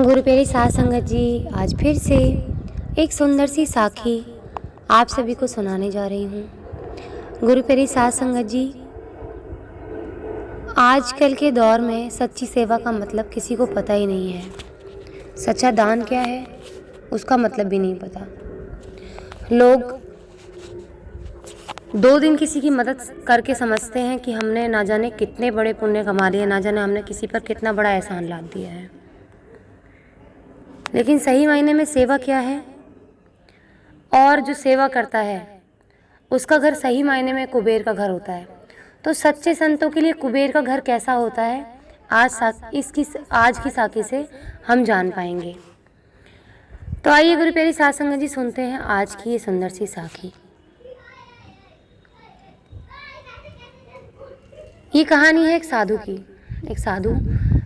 गुरु प्यारी साध संगत जी, आज फिर से एक सुंदर सी साखी आप सभी को सुनाने जा रही हूँ। गुरु प्यारी साध संगत जी, आजकल के दौर में सच्ची सेवा का मतलब किसी को पता ही नहीं है। सच्चा दान क्या है उसका मतलब भी नहीं पता। लोग 2 दिन किसी की मदद करके समझते हैं कि हमने ना जाने कितने बड़े पुण्य कमा लिए, ना जाने हमने किसी पर कितना बड़ा एहसान लाद दिया है। लेकिन सही मायने में सेवा क्या है? और जो सेवा करता है उसका घर सही मायने में कुबेर का घर होता है। तो सच्चे संतों के लिए कुबेर का घर कैसा होता है, आज की साखी से हम जान पाएंगे। तो आइए गुरु प्यारी साध संगत जी, सुनते हैं आज की ये सुंदर सी साखी। ये कहानी है एक साधु की। एक साधु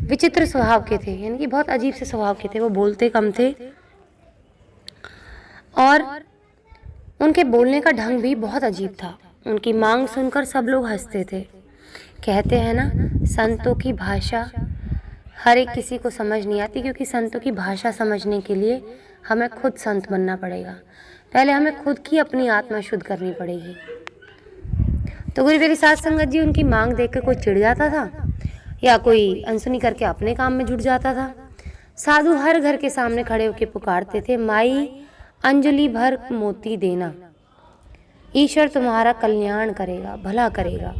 विचित्र स्वभाव के थे, यानी कि बहुत अजीब से स्वभाव के थे। वो बोलते कम थे और उनके बोलने का ढंग भी बहुत अजीब था। उनकी मांग सुनकर सब लोग हंसते थे। कहते हैं ना, संतों की भाषा हर एक किसी को समझ नहीं आती, क्योंकि संतों की भाषा समझने के लिए हमें खुद संत बनना पड़ेगा। पहले हमें खुद की अपनी आत्मा शुद्ध करनी पड़ेगी। तो गुरु प्यारी साध संगत जी, उनकी मांग देखकर कोई चिढ़ जाता था या कोई अनसुनी करके अपने काम में जुट जाता था। साधु हर घर के सामने खड़े होकर पुकारते थे, माई अंजलि भर मोती देना, ईश्वर तुम्हारा कल्याण करेगा, भला करेगा।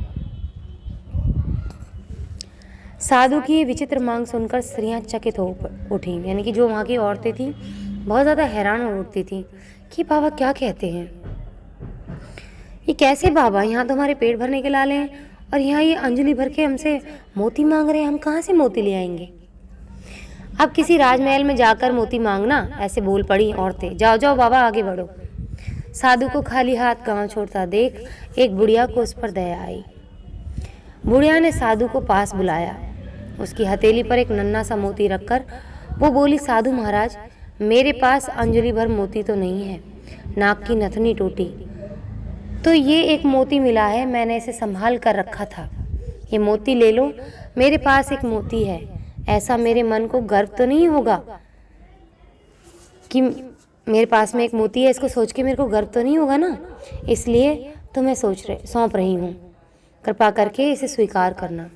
साधु की ये विचित्र मांग सुनकर स्त्रियां चकित हो उठी, यानी कि जो वहाँ की औरतें थी बहुत ज़्यादा हैरान हो उठती थी कि बाबा क्या कहते हैं, ये कैसे बाबा, यहाँ तो हमारे पेट भरने के लाले हैं और यहाँ ये अंजलि भर के हमसे मोती मांग रहे हैं, हम कहाँ से मोती ले आएंगे। अब किसी राजमहल में जाकर मोती मांगना, ऐसे बोल पड़ी औरतें। जाओ जाओ बाबा, आगे बढ़ो। साधु को खाली हाथ गांव छोड़ता देख एक बुढ़िया को उस पर दया आई। बुढ़िया ने साधु को पास बुलाया। उसकी हथेली पर एक नन्हा सा मोती रखकर वो बोली, साधु महाराज, मेरे पास अंजलि भर मोती तो नहीं है, नाक की नथनी टूटी तो ये एक मोती मिला है, मैंने इसे संभाल कर रखा था, ये मोती ले लो, मेरे पास एक मोती है। ऐसा मेरे मन को गर्व तो नहीं होगा कि मेरे पास में एक मोती है, इसको सोच के मेरे को गर्व तो नहीं होगा ना, इसलिए तो मैं सौंप रही हूँ, कृपा करके इसे स्वीकार करना,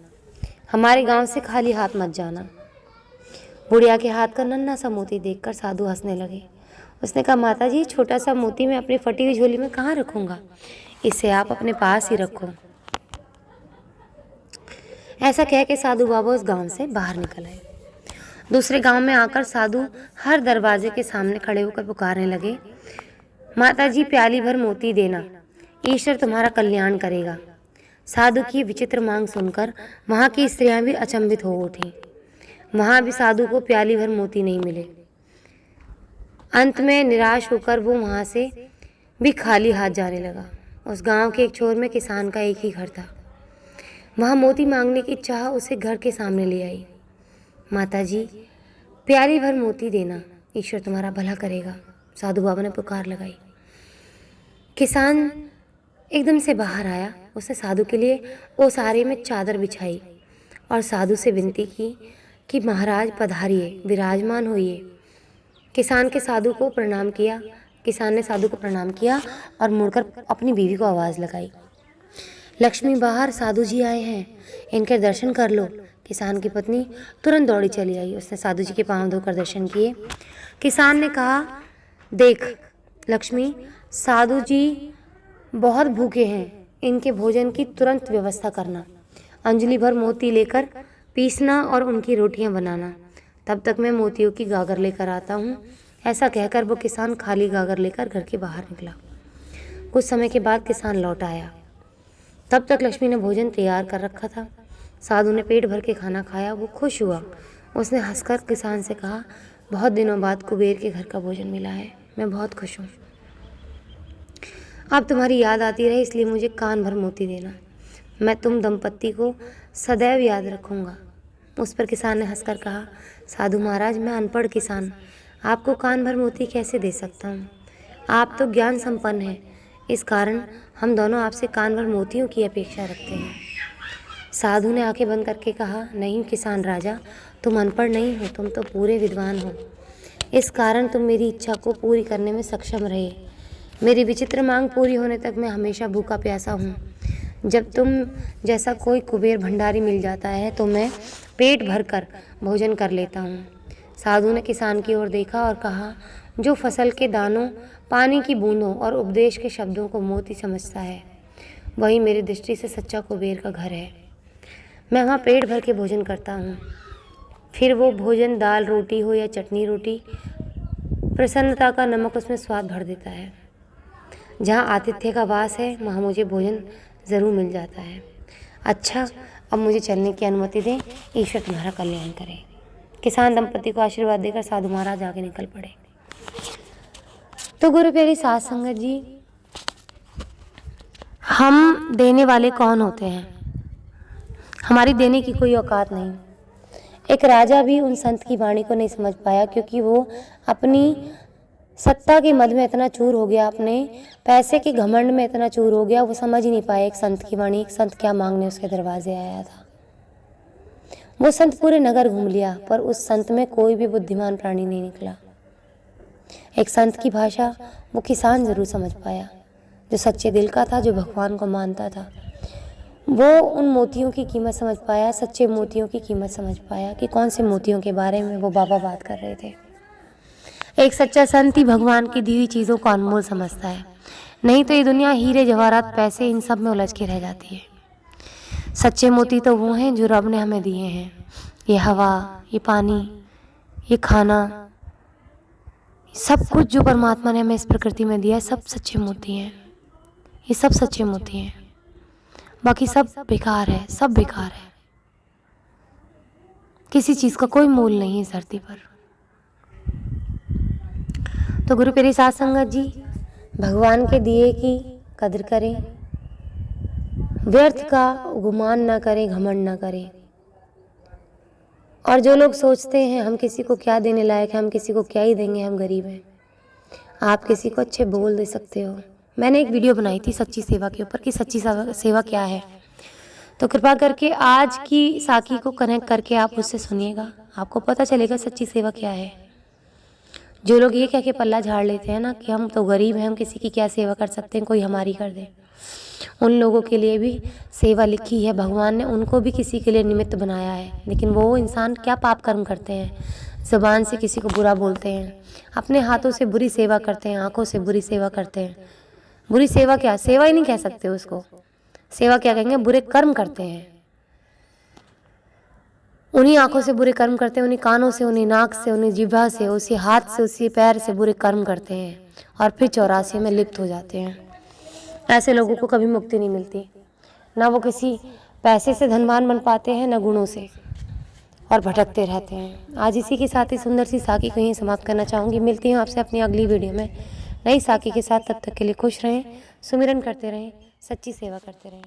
हमारे गांव से खाली हाथ मत जाना। बुढ़िया के हाथ का नन्हा सा मोती देखकर साधु हंसने लगे। उसने कहा, माता जी, छोटा सा मोती मैं अपनी फटी हुई झोली में कहाँ रखूँगा, इसे आप अपने पास ही रखो। ऐसा कह के साधु बाबा उस गांव से बाहर निकल आए। दूसरे गांव में आकर साधु हर दरवाजे के सामने खड़े होकर पुकारने लगे, माता जी, प्याली भर मोती देना, ईश्वर तुम्हारा कल्याण करेगा। साधु की विचित्र मांग सुनकर वहाँ की स्त्रियां भी अचंभित हो उठी। वहाँ भी साधु को प्याली भर मोती नहीं मिले। अंत में निराश होकर वो वहाँ से भी खाली हाथ जाने लगा। उस गांव के एक छोर में किसान का एक ही घर था। वहाँ मोती मांगने की चाह उसे घर के सामने ले आई। माता जी, प्याली भर मोती देना, ईश्वर तुम्हारा भला करेगा, साधु बाबा ने पुकार लगाई। किसान एकदम से बाहर आया। उसने साधु के लिए ओसारे में चादर बिछाई और साधु से विनती की कि महाराज पधारिए, विराजमान होइए। किसान ने साधु को प्रणाम किया और मुड़कर अपनी बीवी को आवाज़ लगाई, लक्ष्मी बाहर, साधु जी आए हैं, इनके दर्शन कर लो। किसान की पत्नी तुरंत दौड़ी चली आई। उसने साधु जी के पांव धोकर दर्शन किए। किसान ने कहा, देख लक्ष्मी, साधु जी बहुत भूखे हैं, इनके भोजन की तुरंत व्यवस्था करना, अंजलि भर मोती लेकर पीसना और उनकी रोटियां बनाना, तब तक मैं मोतियों की गागर लेकर आता हूँ। ऐसा कहकर वो किसान खाली गागर लेकर घर के बाहर निकला। कुछ समय के बाद किसान लौट आया। तब तक लक्ष्मी ने भोजन तैयार कर रखा था। साधु ने पेट भर के खाना खाया। वो खुश हुआ। उसने हंसकर किसान से कहा, बहुत दिनों बाद कुबेर के घर का भोजन मिला है, मैं बहुत खुश हूँ। अब तुम्हारी याद आती रहे, इसलिए मुझे कान भर मोती देना, मैं तुम दंपत्ति को सदैव याद रखूँगा। उस पर किसान ने हंसकर कहा, साधु महाराज, मैं अनपढ़ किसान आपको कान भर मोती कैसे दे सकता हूँ, आप तो ज्ञान संपन्न हैं, इस कारण हम दोनों आपसे कान भर मोतियों की अपेक्षा रखते हैं। साधु ने आंखें बंद करके कहा, नहीं किसान राजा, तुम अनपढ़ नहीं हो, तुम तो पूरे विद्वान हो। इस कारण तुम मेरी इच्छा को पूरी करने में सक्षम रहे। मेरी विचित्र मांग पूरी होने तक मैं हमेशा भूखा प्यासा हूँ। जब तुम जैसा कोई कुबेर भंडारी मिल जाता है तो मैं पेट भर कर भोजन कर लेता हूँ। साधु ने किसान की ओर देखा और कहा, जो फसल के दानों, पानी की बूंदों और उपदेश के शब्दों को मोती समझता है, वही मेरी दृष्टि से सच्चा कुबेर का घर है। मैं वहाँ पेट भर के भोजन करता हूँ, फिर वो भोजन दाल रोटी हो या चटनी रोटी, प्रसन्नता का नमक उसमें स्वाद भर देता है। जहाँ आतिथ्य का वास है वहाँ मुझे भोजन ज़रूर मिल जाता है। अच्छा, अब मुझे चलने की अनुमति दें, ईश्वर तुम्हारा कल्याण करे। किसान दंपति को आशीर्वाद देकर साधु महाराज आगे निकल पड़े। तो गुरु प्यारी साध संगत जी, हम देने वाले कौन होते हैं? हमारी देने की कोई औकात नहीं। एक राजा भी उन संत की वाणी को नहीं समझ पाया, क्योंकि वो अपनी सत्ता के मद में इतना चूर हो गया, अपने पैसे के घमंड में इतना चूर हो गया, वो समझ ही नहीं पाया एक संत की वाणी, एक संत क्या मांगने उसके दरवाजे आया था। वो संत पूरे नगर घूम लिया, पर उस संत में कोई भी बुद्धिमान प्राणी नहीं निकला। एक संत की भाषा वो किसान जरूर समझ पाया, जो सच्चे दिल का था, जो भगवान को मानता था। वो उन मोतियों की कीमत समझ पाया, सच्चे मोतियों की कीमत समझ पाया कि कौन से मोतियों के बारे में वो बाबा बात कर रहे थे। एक सच्चा संत ही भगवान की दी हुई चीज़ों को अनमोल समझता है, नहीं तो ये दुनिया हीरे जवाहरात पैसे इन सब में उलझ के रह जाती है। सच्चे मोती तो वो हैं जो रब ने हमें दिए हैं। ये हवा, ये पानी, ये खाना, सब कुछ जो परमात्मा ने हमें इस प्रकृति में दिया है, सब सच्चे मोती हैं। ये सब सच्चे मोती हैं, बाकी सब बेकार है, सब बेकार है। किसी चीज़ का कोई मोल नहीं है इस धरती पर। तो गुरु प्यारी साध संगत जी, भगवान के दिए की कदर करें, व्यर्थ का गुमान ना करें, घमंड ना करें। और जो लोग सोचते हैं हम किसी को क्या देने लायक हैं, हम किसी को क्या ही देंगे, हम गरीब हैं, आप किसी को अच्छे बोल दे सकते हो। मैंने एक वीडियो बनाई थी सच्ची सेवा के ऊपर कि सच्ची सेवा क्या है, तो कृपा करके आज की साखी को कनेक्ट करके आप उससे सुनिएगा, आपको पता चलेगा सच्ची सेवा क्या है। जो लोग ये कह के पल्ला झाड़ लेते हैं ना कि हम तो गरीब हैं, हम किसी की क्या सेवा कर सकते हैं, कोई हमारी कर दे, उन लोगों के लिए भी सेवा लिखी है। भगवान ने उनको भी किसी के लिए निमित्त बनाया है, लेकिन वो इंसान क्या पाप कर्म करते हैं, ज़बान से किसी को बुरा बोलते हैं, अपने हाथों से बुरी सेवा करते हैं, आंखों से बुरी सेवा करते हैं। बुरी सेवा क्या, सेवा ही नहीं कह सकते उसको, सेवा क्या कहेंगे, बुरे कर्म करते हैं। उन्हीं आंखों से बुरे कर्म करते हैं, उन्हीं कानों से, उन्हीं नाक से, उन्हीं जिह्वा से, उसी हाथ से, उसी पैर से बुरे कर्म करते हैं और फिर 84 में लिप्त हो जाते हैं। ऐसे लोगों को कभी मुक्ति नहीं मिलती, ना वो किसी पैसे से धनवान बन पाते हैं, ना गुणों से, और भटकते रहते हैं। आज इसी के साथ ही सुंदर सी साखी को यहीं समाप्त करना चाहूँगी। मिलती हूँ आपसे अपनी अगली वीडियो में नई साखी के साथ। तब तक के लिए खुश रहें, सुमिरन करते रहें, सच्ची सेवा करते रहें।